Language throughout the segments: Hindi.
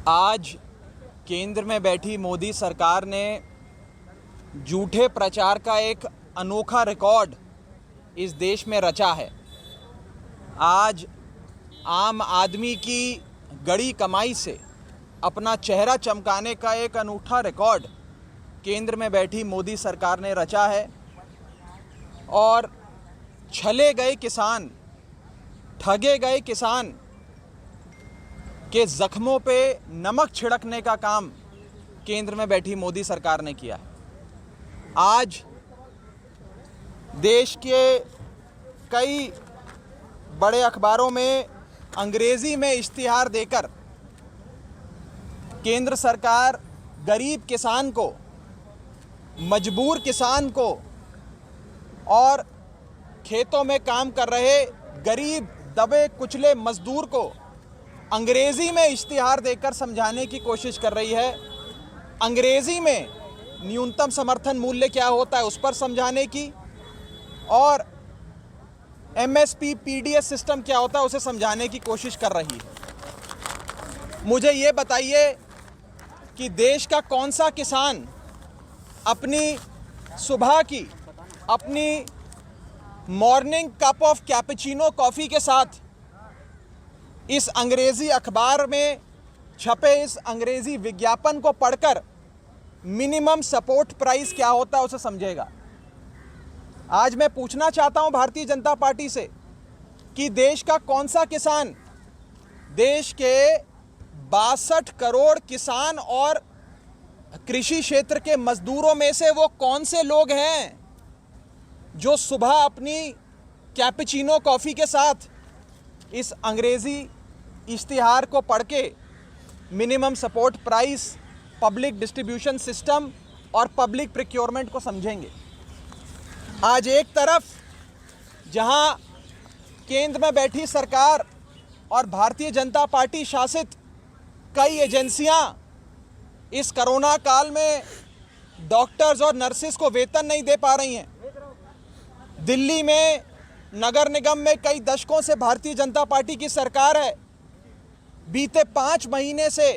आज केंद्र में बैठी मोदी सरकार ने झूठे प्रचार का एक अनोखा रिकॉर्ड इस देश में रचा है। आज आम आदमी की गड़ी कमाई से अपना चेहरा चमकाने का एक अनूठा रिकॉर्ड केंद्र में बैठी मोदी सरकार ने रचा है और छले गए किसान, ठगे गए किसान के जख्मों पे नमक छिड़कने का काम केंद्र में बैठी मोदी सरकार ने किया है। आज देश के कई बड़े अखबारों में अंग्रेजी में इश्तिहार देकर केंद्र सरकार गरीब किसान को, मजबूर किसान को और खेतों में काम कर रहे गरीब दबे कुचले मजदूर को अंग्रेजी में इश्तिहार देकर समझाने की कोशिश कर रही है। अंग्रेजी में न्यूनतम समर्थन मूल्य क्या होता है उस पर समझाने की और एमएसपी पीडीएस सिस्टम क्या होता है उसे समझाने की कोशिश कर रही है। मुझे ये बताइए कि देश का कौन सा किसान अपनी सुबह की अपनी morning cup of cappuccino coffee के साथ इस अंग्रेज़ी अखबार में छपे इस अंग्रेज़ी विज्ञापन को पढ़कर मिनिमम सपोर्ट प्राइस क्या होता है उसे समझेगा। आज मैं पूछना चाहता हूं भारतीय जनता पार्टी से कि देश का कौन सा किसान, देश के 62 करोड़ किसान और कृषि क्षेत्र के मजदूरों में से वो कौन से लोग हैं जो सुबह अपनी कैपुचिनो कॉफ़ी के साथ इस अंग्रेज़ी इश्तिहार को पढ़ के minimum support price, public distribution system और पब्लिक प्रोक्योरमेंट को समझेंगे। आज एक तरफ जहां केंद्र में बैठी सरकार और भारतीय जनता पार्टी शासित कई एजेंसियां इस कोरोना काल में डॉक्टर्स और नर्सेस को वेतन नहीं दे पा रही हैं। दिल्ली में नगर निगम में कई दशकों से भारतीय जनता पार्टी की सरकार है। बीते 5 महीने से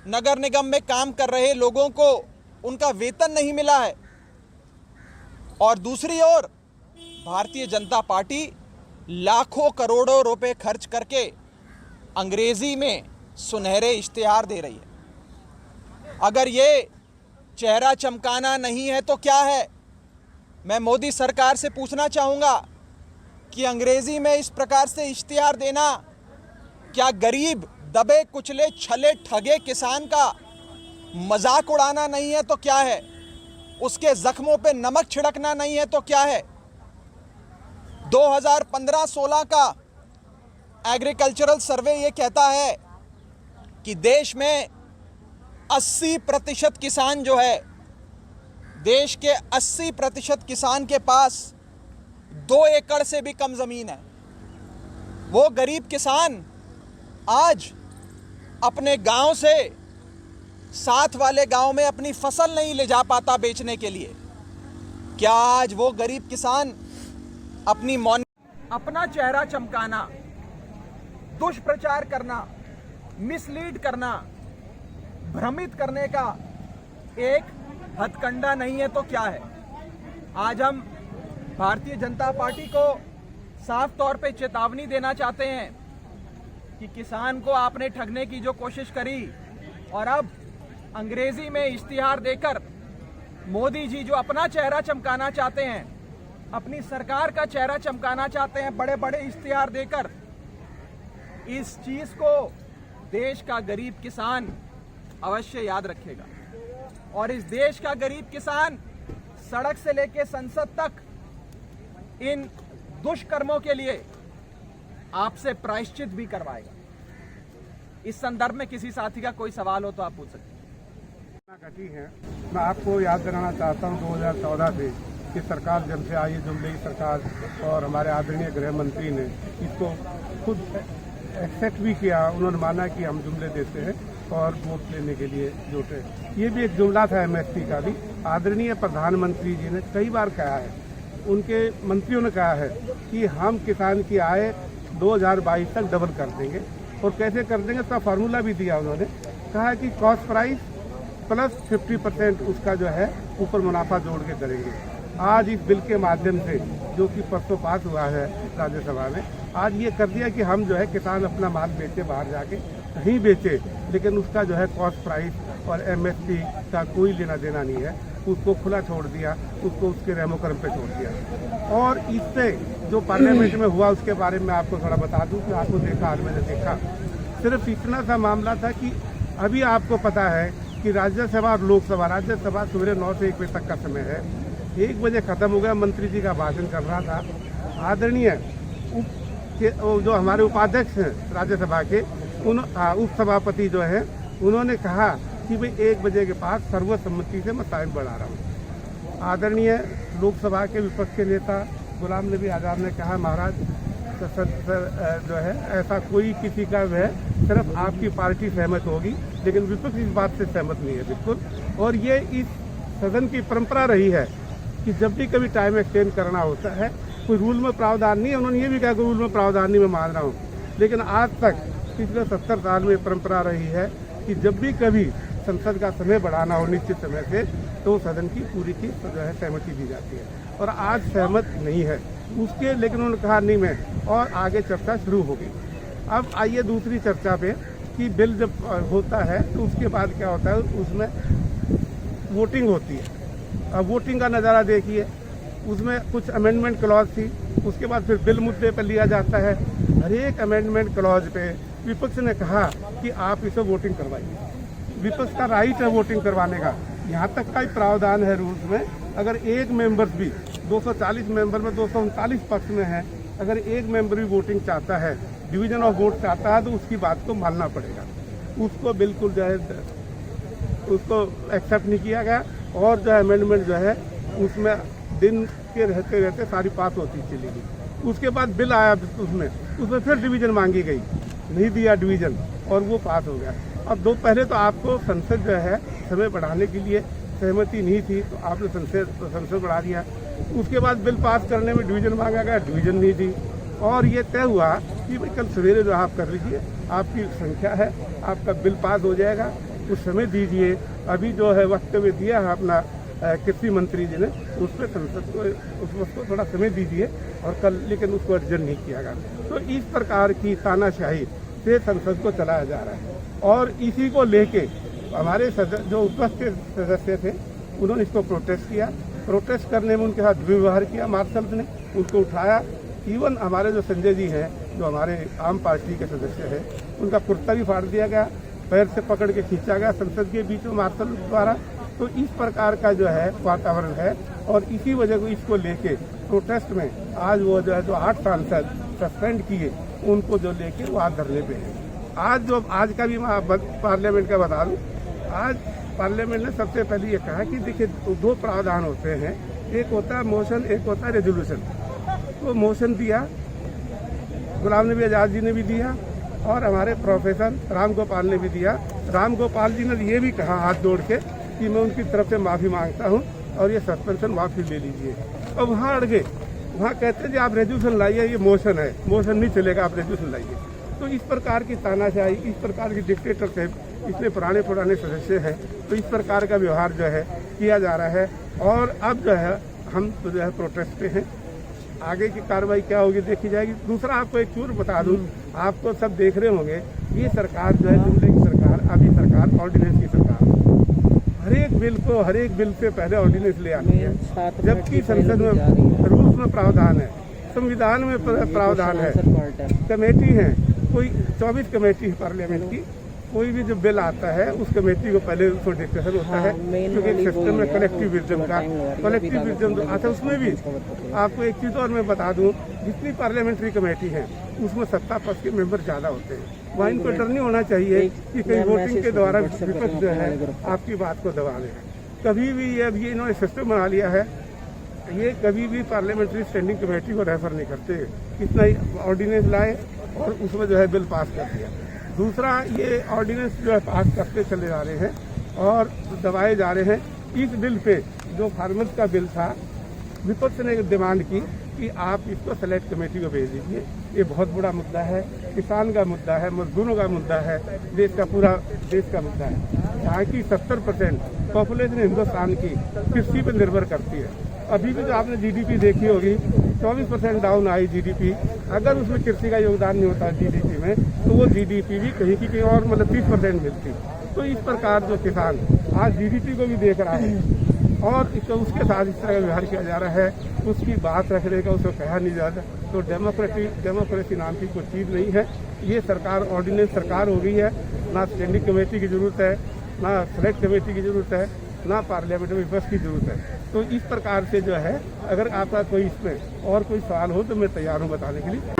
नगर निगम में काम कर रहे लोगों को उनका वेतन नहीं मिला है और दूसरी ओर भारतीय जनता पार्टी लाखों करोड़ों रुपए खर्च करके अंग्रेजी में सुनहरे इश्तिहार दे रही है। अगर ये चेहरा चमकाना नहीं है तो क्या है? मैं मोदी सरकार से पूछना चाहूँगा कि अंग्रेजी में इस प्रकार से इश्तिहार देना क्या गरीब दबे कुचले छले ठगे किसान का मजाक उड़ाना नहीं है तो क्या है? उसके जख्मों पे नमक छिड़कना नहीं है तो क्या है? 2015-16 का एग्रीकल्चरल सर्वे ये कहता है कि देश में 80% किसान जो है, देश के 80% किसान के पास 2 एकड़ से भी कम जमीन है। वो गरीब किसान आज अपने गांव से साथ वाले गांव में अपनी फसल नहीं ले जा पाता बेचने के लिए। क्या आज वो गरीब किसान अपना चेहरा चमकाना, दुष्प्रचार करना, मिसलीड करना, भ्रमित करने का एक हथकंडा नहीं है तो क्या है? आज हम भारतीय जनता पार्टी को साफ तौर पे चेतावनी देना चाहते हैं कि किसान को आपने ठगने की जो कोशिश करी और अब अंग्रेजी में इश्तिहार देकर मोदी जी जो अपना चेहरा चमकाना चाहते हैं, अपनी सरकार का चेहरा चमकाना चाहते हैं बड़े बड़े इश्तिहार देकर, इस चीज को देश का गरीब किसान अवश्य याद रखेगा। और इस देश का गरीब किसान सड़क से लेकर संसद तक इन दुष्कर्मों के लिए आपसे प्रायश्चित भी करवाएगा। इस संदर्भ में किसी साथी का कोई सवाल हो तो आप पूछ सकते हैं। मैं आपको याद दिलाना चाहता हूं 2014 से कि सरकार जब से आई, जुमले की सरकार और हमारे आदरणीय गृह मंत्री ने इसको खुद एक्सेप्ट भी किया। उन्होंने माना कि हम जुमले देते हैं और वोट लेने के लिए जुटे। ये भी एक जुमला था एमएसपी का भी। आदरणीय प्रधानमंत्री जी ने कई बार कहा है, उनके मंत्रियों ने कहा है कि हम किसान की आय 2022 तक डबल कर देंगे और कैसे कर देंगे इसका फार्मूला भी दिया उन्होंने कहा कि कॉस्ट प्राइस प्लस 50% उसका जो है ऊपर मुनाफा जोड़ के करेंगे। आज इस बिल के माध्यम से जो कि परसों पास हुआ है राज्यसभा में, आज ये कर दिया कि हम जो है किसान अपना माल बेचे बाहर जाके कहीं बेचे, लेकिन उसका जो है कॉस्ट प्राइस और MSP का कोई लेना देना नहीं है, उसको खुला छोड़ दिया, उसको उसके रेमोकरम पे छोड़ दिया। और इससे जो पार्लियामेंट में हुआ उसके बारे में आपको थोड़ा बता दूं कि आपको देखा, हाल मैंने देखा, सिर्फ इतना सा मामला था कि अभी आपको पता है कि राज्यसभा और लोकसभा, राज्यसभा सुबह 9 से 1 बजे तक का समय है, 1 बजे खत्म हो गया, मंत्री जी का भाषण कर रहा था। आदरणीय जो हमारे उपाध्यक्ष हैं राज्यसभा के, उप सभापति जो है, उन्होंने कहा कि भाई 1 बजे के पास सर्वसम्मति से मैं टाइम बढ़ा रहा हूँ। आदरणीय लोकसभा के विपक्ष के नेता गुलाम नबी आज़ाद ने कहा, महाराज जो है ऐसा कोई किसी का वह सिर्फ आपकी पार्टी सहमत होगी, लेकिन विपक्ष इस बात से सहमत नहीं है बिल्कुल। और ये इस सदन की परंपरा रही है कि जब भी कभी टाइम एक्सटेंड करना होता है, कोई रूल में प्रावधान नहीं है। उन्होंने ये भी कहा कि रूल में प्रावधान नहीं, मैं मान रहा हूँ, लेकिन आज तक पिछले 70 साल में परंपरा रही है कि जब भी कभी संसद का समय बढ़ाना हो निश्चित समय से, तो सदन की पूरी की जो है सहमति दी जाती है। और आज सहमत नहीं है उसके, लेकिन उन्होंने कहा नहीं मैं, और आगे चर्चा शुरू हो गई। अब आइए दूसरी चर्चा पे कि बिल जब होता है तो उसके बाद क्या होता है, उसमें वोटिंग होती है। अब वोटिंग का नज़ारा देखिए, उसमें कुछ अमेंडमेंट क्लॉज थी, उसके बाद फिर बिल मुद्दे पर लिया जाता है। हर एक अमेंडमेंट क्लॉज पे विपक्ष ने कहा कि आप इसे वोटिंग करवाइए। विपक्ष का राइट है वोटिंग करवाने का, यहाँ तक का ही प्रावधान है रूल्स में। अगर एक मेंबर भी 240 मेंबर में 239 पक्ष में है, अगर एक मेंबर भी वोटिंग चाहता है, डिवीजन ऑफ वोट चाहता है, तो उसकी बात को मानना पड़ेगा। उसको बिल्कुल जो है उसको एक्सेप्ट नहीं किया गया। और जो अमेंडमेंट जो है उसमें दिन के रहते रहते सारी पास होती चली गई। उसके बाद बिल आया, उसमें फिर डिवीजन मांगी गई, नहीं दिया डिवीजन, और वो पास हो गया। अब पहले तो आपको संसद जो है समय बढ़ाने के लिए सहमति नहीं थी, तो आपने संसद बढ़ा दिया। उसके बाद बिल पास करने में डिवीजन मांगा गया, डिवीजन नहीं थी, और ये तय हुआ कि भाई कल सवेरे जो आप कर लीजिए, आपकी संख्या है, आपका बिल पास हो जाएगा, उस समय दीजिए। अभी जो है वक्तव्य दिया है अपना कृषि मंत्री जी ने, उस पर संसद को उसको थोड़ा समय दीजिए, और कल लेकिन उसको अर्जन नहीं किया गया। तो इस प्रकार की तानाशाही से संसद को चलाया जा रहा है। और इसी को लेके हमारे जो उपस्थित सदस्य थे, उन्होंने इसको प्रोटेस्ट किया। प्रोटेस्ट करने में उनके साथ दुर्व्यवहार किया, मार्शल ने उनको उठाया। इवन हमारे जो संजय जी हैं, जो हमारे आम पार्टी के सदस्य हैं, उनका कुर्ता भी फाड़ दिया गया, पैर से पकड़ के खींचा गया संसद के बीच में मार्शल द्वारा। तो इस प्रकार का जो है वातावरण है, और इसी वजह को इसको लेके प्रोटेस्ट में आज वो जो है 8 सांसद सस्पेंड किए, उनको जो लेके वो आज धरने पे है। आज का भी मैं पार्लियामेंट का बता दूं, आज पार्लियामेंट ने सबसे पहले ये कहा कि देखिए 2 प्रावधान होते हैं, एक होता है मोशन, एक होता है रेजोल्यूशन। तो मोशन दिया, गुलाम नबी आज़ाद जी ने भी दिया, और हमारे प्रोफेसर राम गोपाल ने भी दिया। राम गोपाल जी ने ये भी कहा हाथ जोड़ के कि मैं उनकी तरफ से माफ़ी मांगता हूँ, और ये सस्पेंशन माफ़ी ले लीजिए। और वहाँ अड़ गए, वहाँ कहते हैं आप रेजोल्यूशन लाइए, ये मोशन है, मोशन नहीं चलेगा, आप रेजोल्यूशन लाइए। तो इस प्रकार की तानाशाही, इस प्रकार की डिक्टेटरशिप, इतने पुराने सदस्य हैं, तो इस प्रकार का व्यवहार जो है किया जा रहा है। और अब जो है हम तो जो है प्रोटेस्ट पे हैं, आगे की कार्रवाई क्या होगी देखी जाएगी। दूसरा आपको एक चूर बता दूं, आपको सब देख रहे होंगे, ये सरकार जो है जुमले की सरकार, अभी सरकार ऑर्डिनेंस की सरकार, हर एक बिल से पहले ऑर्डिनेंस ले आती है, जबकि संसद में रूल्स में प्रावधान है, संविधान में प्रावधान है, कमेटी है, कोई 24 कमेटी है पार्लियामेंट की। कोई भी जो बिल आता है उस कमेटी को पहले उसको डिस्कशन होता है, क्योंकि एक सिस्टम में कलेक्टिव विजडम आता है। उसमें भी आपको एक चीज़ और मैं बता दूं, जितनी पार्लियामेंट्री कमेटी है उसमें सत्ता पक्ष के मेंबर ज़्यादा होते हैं। वहाँ इनको डर नहीं होना चाहिए कि कहीं वोटिंग के द्वारा विपक्ष जो है आपकी बात को दबा देगा। कभी भी ये इन्होंने सिस्टम बना लिया है, ये कभी भी पार्लियामेंट्री स्टैंडिंग कमेटी को रेफर नहीं करते, इतना ही ऑर्डिनेंस लाए और उसमें जो है बिल पास कर दिया। दूसरा, ये ऑर्डिनेंस जो है पास करते चले जा रहे हैं और दबाए जा रहे हैं। इस बिल पे जो फार्मर्स का बिल था, विपक्ष ने डिमांड की कि आप इसको सेलेक्ट कमेटी को भेज दीजिए। ये बहुत बड़ा मुद्दा है, किसान का मुद्दा है, मजदूरों का मुद्दा है, देश का पूरा देश का मुद्दा है। यहाँ की 70% पॉपुलेशन हिंदुस्तान की कृषि पर निर्भर करती है। अभी भी जो आपने जीडीपी देखी होगी, 24% डाउन आई जीडीपी। अगर उसमें कृषि का योगदान नहीं होता जीडीपी में, तो वो जीडीपी भी कहीं की कहीं और मतलब 30% मिलती। तो इस प्रकार जो किसान आज जीडीपी को भी देख रहा है और इसको उसके साथ इस तरह का व्यवहार किया जा रहा है, उसकी बात रखने का उसको कहा नहीं जाता। तो डेमोक्रेसी नाम की कोई चीज़ नहीं है। ये सरकार ऑर्डिनेंस सरकार हो गई है, ना स्टैंडिंग कमेटी की जरूरत है, ना सेलेक्ट कमेटी की जरूरत है, ना पार्लियामेंट में विपक्ष की जरूरत है। तो इस प्रकार से जो है, अगर आपका कोई इसमें और कोई सवाल हो तो मैं तैयार हूँ बताने के लिए।